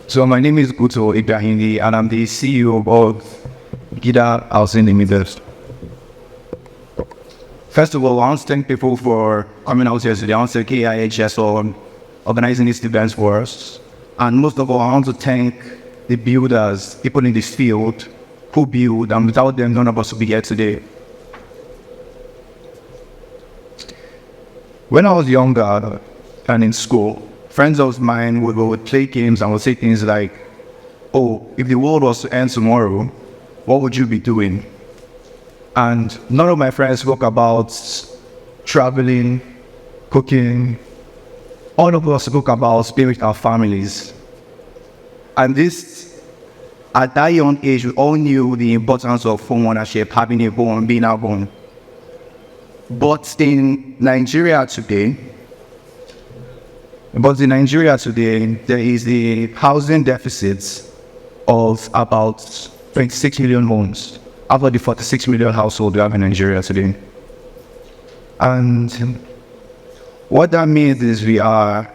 So my name is Ngutor Ikpaahindi and I'm the CEO of Giddaa Housing Limited. First of all, I want to thank people for coming out here today. I want to thank KIHS for organizing these events for us. And most of all, I want to thank the builders, people in this field who build, and without them, none of us would be here today. When I was younger and in school, friends of mine would play games and would say things like, oh, if the world was to end tomorrow, what would you be doing? And none of my friends spoke about traveling, cooking. All of us spoke about being with our families. And this, at that young age, we all knew the importance of home ownership, having a home, being our home. But in Nigeria today, there is a housing deficit of about 26 million homes out of the 46 million households we have in Nigeria today. And what that means is we are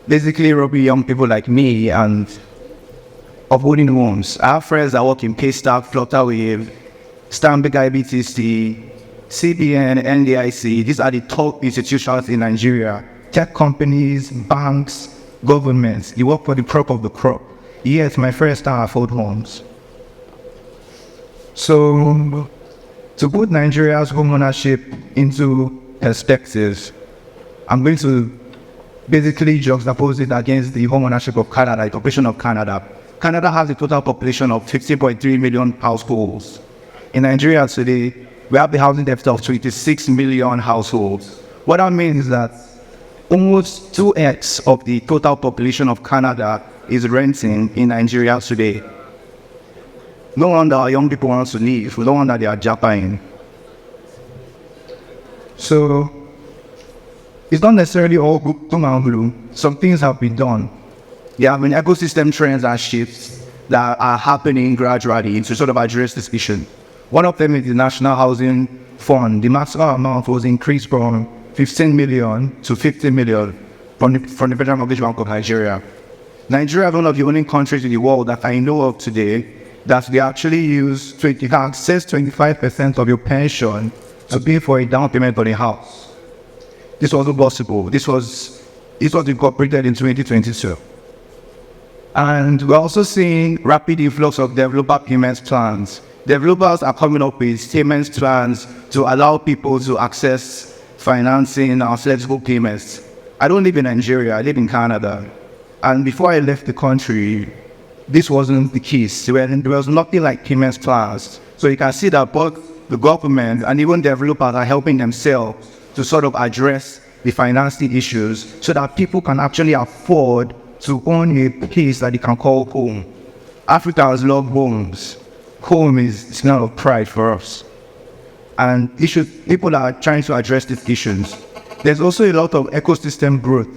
basically robbing young people like me and of owning homes. I have friends that work in Paystack, Flutterwave, Stanbic IBTC, CBN, NDIC. These are the top institutions in Nigeria. Tech companies, banks, governments. You work for the crop of the crop. Yes, my friends can't afford homes. So, to put Nigeria's home ownership into perspective, I'm going to basically juxtapose it against the home ownership of Canada, the population of Canada. Canada has a total population of 15.3 million households. In Nigeria today, we have the housing deficit of 26 million households. What that means is that almost 2x of the total population of Canada is renting in Nigeria today. No wonder our young people want to leave. No wonder they are japping. So, it's not necessarily all doom and gloom. Some things have been done. There have been ecosystem trends and shifts that are happening gradually to sort of address this issue. One of them is the National Housing Fund. The maximum amount was increased from 15 million to 50 million from the Federal Mortgage Bank of Nigeria. Nigeria is one of the only countries in the world that I know of today that they actually use 25% of your pension to pay for a down payment on a house. This wasn't possible. This was incorporated in 2022. And we're also seeing rapid influx of developer payments plans. Developers are coming up with payments plans to allow people to access financing and flexible payments. I don't live in Nigeria, I live in Canada. And before I left the country, this wasn't the case. There was nothing like payments plans. So you can see that both the government and even developers are helping themselves to sort of address the financing issues so that people can actually afford to own a place that they can call home. Africans love homes. Home is a sign of pride for us. And people are trying to address these issues. There's also a lot of ecosystem growth.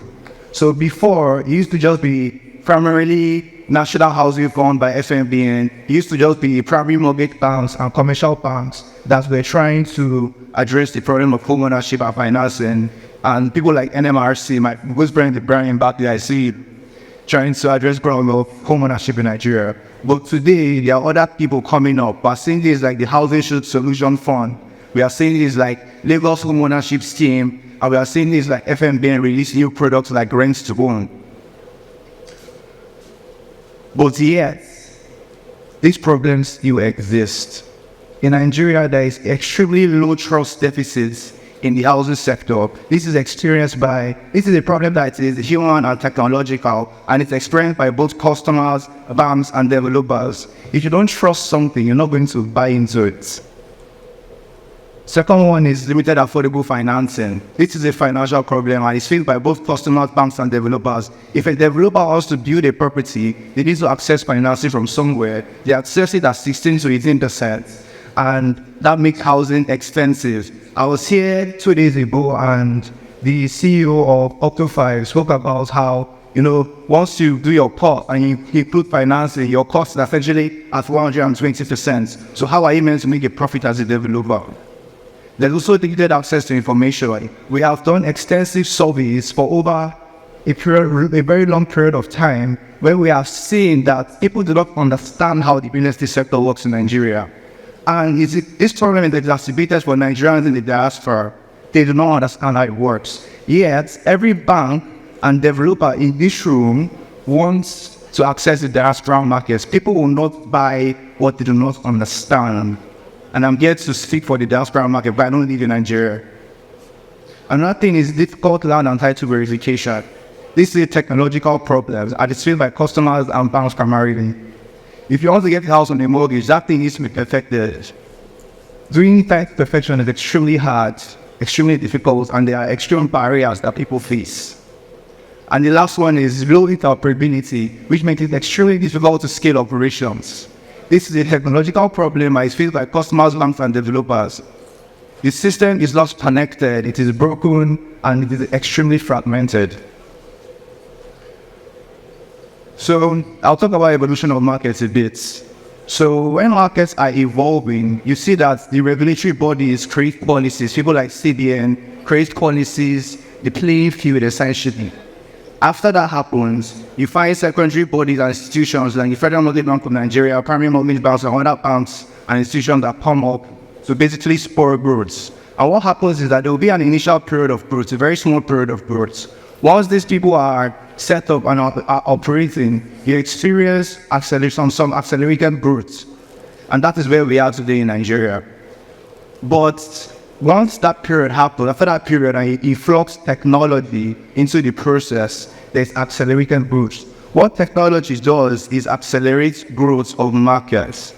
So before, it used to just be primarily National Housing Fund by FMBN. It used to just be primary mortgage banks and commercial banks that were trying to address the problem of home ownership and financing. And people like NMRC, my good friend Brian back there, I see trying to address the problem of home ownership in Nigeria. But today, there are other people coming up. We're seeing this like the Housing Solution Fund. We are seeing this like Lagos Home Ownership Scheme. And we are seeing this like FMBN release new products like Rent to Own. But yet, these problems still exist. In Nigeria, there is extremely low trust deficits in the housing sector. This is a problem that is human and technological, and it's experienced by both customers, banks, and developers. If you don't trust something, you're not going to buy into it. Second one is limited affordable financing. This is a financial problem and it's faced by both customers, banks, and developers. If a developer wants to build a property, they need to access financing from somewhere. They access it at 16 to 18%. And that makes housing expensive. I was here 2 days ago and the CEO of Optimism spoke about how, once you do your part and you include financing, your cost is essentially at 120%. So how are you meant to make a profit as a developer? There's also limited access to information. We have done extensive surveys for over a very long period of time where we have seen that people do not understand how the real estate sector works in Nigeria. And this problem is exacerbated for Nigerians in the diaspora. They do not understand how it works. Yet, every bank and developer in this room wants to access the diaspora markets. People will not buy what they do not understand. And I'm here to speak for the diaspora market, but I don't live in Nigeria. Another thing is difficult land and title verification. This is technological problems, and it's faced by customers and banks primarily. If you want to get a house on a mortgage, that thing needs to be perfected. Doing title perfection is extremely hard, extremely difficult, and there are extreme barriers that people face. And the last one is low interoperability, which makes it extremely difficult to scale operations. This is a technological problem that is faced by customers, banks, and developers. The system is not connected, it is broken, and it is extremely fragmented. So I'll talk about evolution of markets a bit. So when markets are evolving, you see that the regulatory bodies create policies. People like CBN create policies, the playing field essentially. After that happens, you find secondary bodies and institutions like the Federal Mortgage Bank of Nigeria, primary mortgage banks, and other banks and institutions that come up to basically spur growth. And what happens is that there will be an initial period of growth, a very small period of growth. Once these people are set up and are operating, you experience some accelerated growth. And that is where we are today in Nigeria. But once that period happens, after that period, and it influx technology into the process, there's accelerated growth. What technology does is accelerate growth of markets.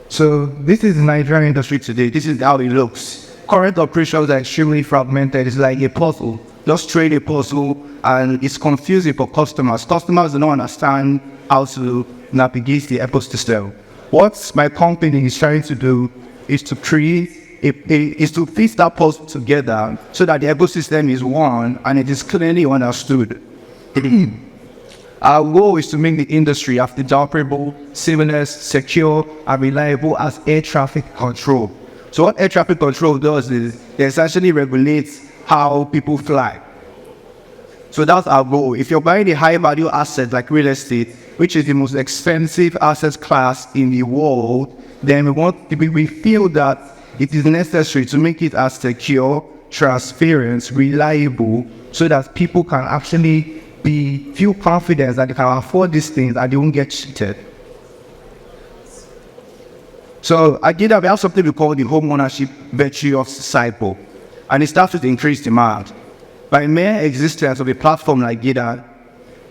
So this is the Nigerian industry today. This is how it looks. Current operations are extremely fragmented. It's like a puzzle. Just trade a puzzle, and it's confusing for customers. Customers do not understand how to navigate the ecosystem. What my company is trying to do is to create is to piece that puzzle together so that the ecosystem is one and it is clearly understood. Our goal is to make the industry as interoperable, seamless, secure, and reliable as air traffic control. So what air traffic control does is it essentially regulates how people fly. So that's our goal. If you're buying a high-value asset like real estate, which is the most expensive asset class in the world, then we feel that it is necessary to make it as secure, transparent, reliable, so that people can actually feel confident that they can afford these things and they won't get cheated. So at Giddaa, we have something we call the Homeownership Virtuous Cycle, and it starts with increased demand. By mere existence of a platform like Giddaa,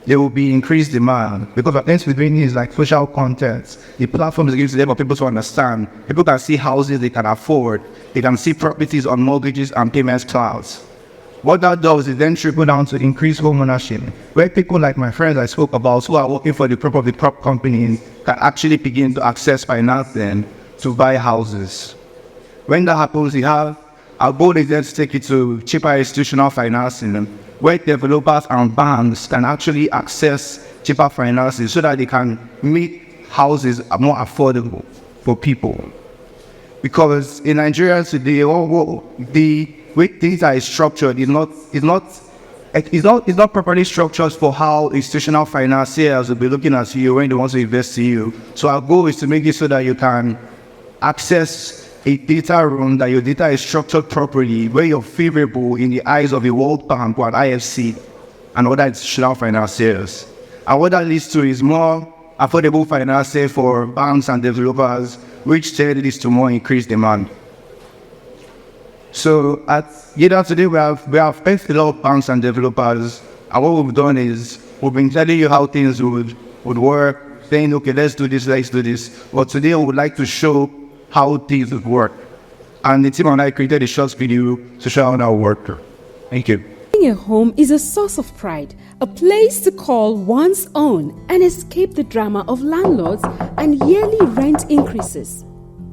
there will be increased demand because what ends with doing is like social content. The platform is given to them for people to understand. People can see houses they can afford. They can see properties on mortgages and payments clouds. What that does is then trickle down to increased home ownership, where people like my friends I spoke about who are working for the crop of the crop companies can actually begin to access financing to buy houses. When that happens, our goal is then to take it to cheaper institutional financing, where developers and banks can actually access cheaper financing so that they can make houses more affordable for people. Because in Nigeria today, the way things are structured is not properly structured for how institutional financiers will be looking at you when they want to invest in you. So our goal is to make it so that you can access a data room, that your data is structured properly, where you're favorable in the eyes of a World Bank or an IFC and other institutional financiers. And what that leads to is more affordable financing for banks and developers, which then leads to more increased demand. So at Giddaa today, we have faced a lot of banks and developers, and what we've done is we've been telling you how things would work, saying, okay, let's do this. But today we would like to show how things would work. And the team and I created a short video to show how that would work. Thank you. A home is a source of pride, a place to call one's own and escape the drama of landlords and yearly rent increases.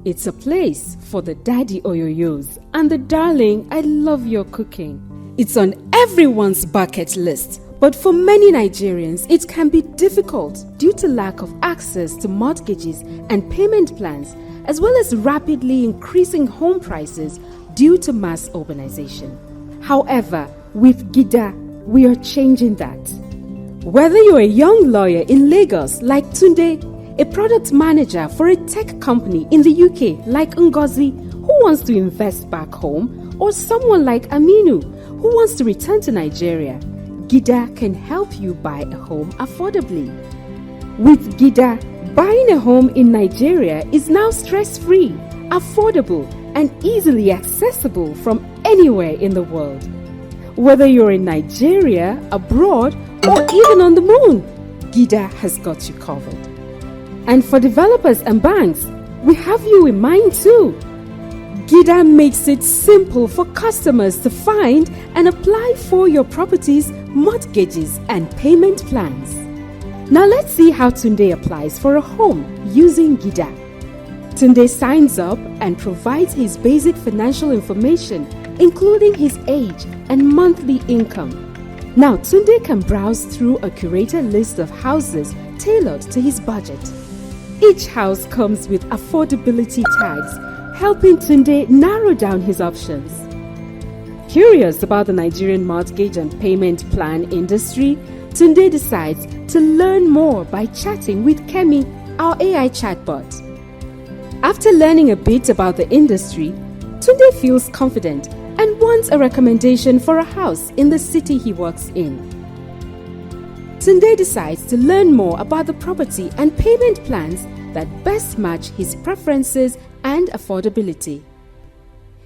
It's a place for the daddy oyoyos and the darling, I love your cooking. It's on everyone's bucket list, but for many Nigerians, it can be difficult due to lack of access to mortgages and payment plans, as well as rapidly increasing home prices due to mass urbanization. However, With Giddaa, we are changing that. Whether you're a young lawyer in Lagos like Tunde, a product manager for a tech company in the UK like Ngozi, who wants to invest back home, or someone like Aminu, who wants to return to Nigeria, Giddaa can help you buy a home affordably. With Giddaa, buying a home in Nigeria is now stress-free, affordable, and easily accessible from anywhere in the world. Whether you're in Nigeria, abroad, or even on the moon, Giddaa has got you covered. And for developers and banks, we have you in mind too. Giddaa makes it simple for customers to find and apply for your property's mortgages and payment plans. Now let's see how Tunde applies for a home using Giddaa. Tunde signs up and provides his basic financial information, including his age and monthly income. Now Tunde can browse through a curated list of houses tailored to his budget. Each house comes with affordability tags, helping Tunde narrow down his options. Curious about the Nigerian mortgage and payment plan industry, Tunde decides to learn more by chatting with Kemi, our AI chatbot. After learning a bit about the industry, Tunde feels confident and wants a recommendation for a house in the city he works in. Tunde decides to learn more about the property and payment plans that best match his preferences and affordability.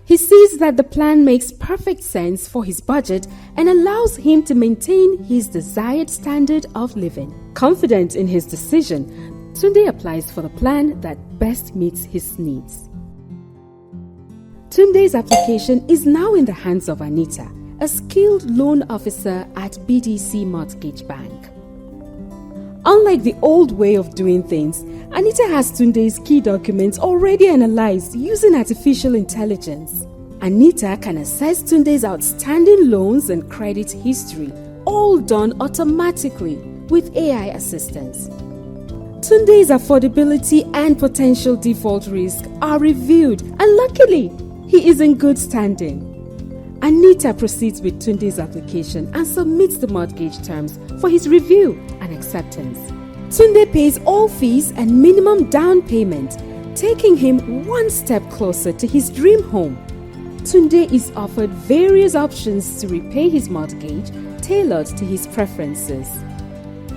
He sees that the plan makes perfect sense for his budget and allows him to maintain his desired standard of living. Confident in his decision, Tunde applies for the plan that best meets his needs. Tunde's application is now in the hands of Anita, a skilled loan officer at BDC Mortgage Bank. Unlike the old way of doing things, Anita has Tunde's key documents already analyzed using artificial intelligence. Anita can assess Tunde's outstanding loans and credit history, all done automatically with AI assistance. Tunde's affordability and potential default risk are reviewed, and luckily, he is in good standing. Anita proceeds with Tunde's application and submits the mortgage terms for his review and acceptance. Tunde pays all fees and minimum down payment, taking him one step closer to his dream home. Tunde is offered various options to repay his mortgage tailored to his preferences.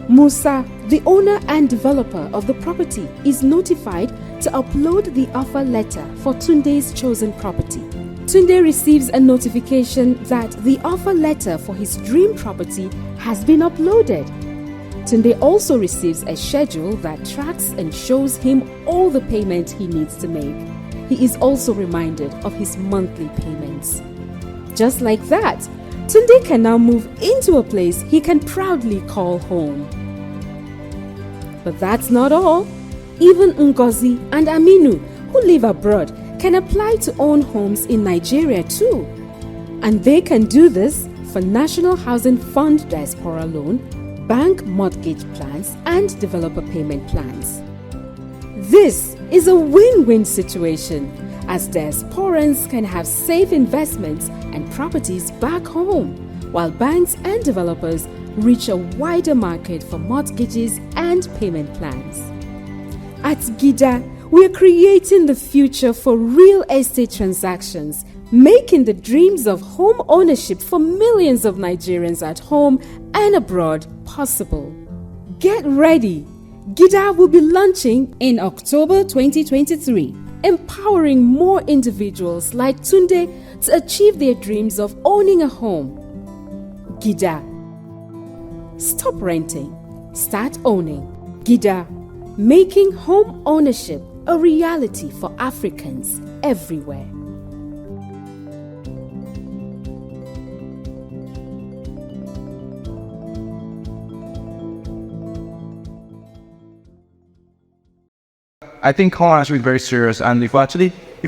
Musa, the owner and developer of the property, is notified to upload the offer letter for Tunde's chosen property. Tunde receives a notification that the offer letter for his dream property has been uploaded. Tunde also receives a schedule that tracks and shows him all the payment he needs to make. He is also reminded of his monthly payments. Just like that, Tunde can now move into a place he can proudly call home. But that's not all. Even Ngozi and Aminu, who live abroad, can apply to own homes in Nigeria too. And they can do this for National Housing Fund Diaspora Loan, bank mortgage plans, and developer payment plans. This is a win-win situation, as diasporans can have safe investments and properties back home, while banks and developers reach a wider market for mortgages and payment plans. At Giddaa, we are creating the future for real estate transactions, making the dreams of home ownership for millions of Nigerians at home and abroad possible. Get ready! Giddaa will be launching in October 2023, empowering more individuals like Tunde to achieve their dreams of owning a home. Giddaa. Stop renting, start owning. Giddaa, making home ownership a reality for Africans everywhere. I think homeownership is very serious, and if you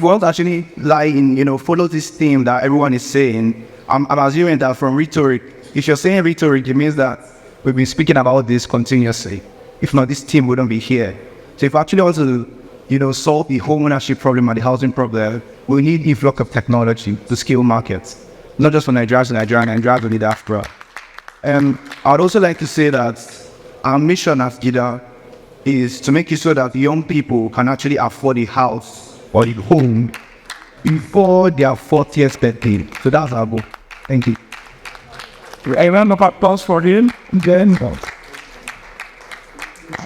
want to actually lie in, follow this theme that everyone is saying, I'm assuming that from rhetoric, if you're saying rhetoric, it means that we've been speaking about this continuously. If not, this team wouldn't be here. So if you actually want to, solve the home ownership problem and the housing problem, we need influx of technology to scale markets. not just for Nigerians in Nigeria, Nigerians in the diaspora. I'd also like to say that our mission at Giddaa is to make it so that young people can actually afford a house or a home before their 40th birthday. So that's our goal. Thank you. A round of applause for him. Then.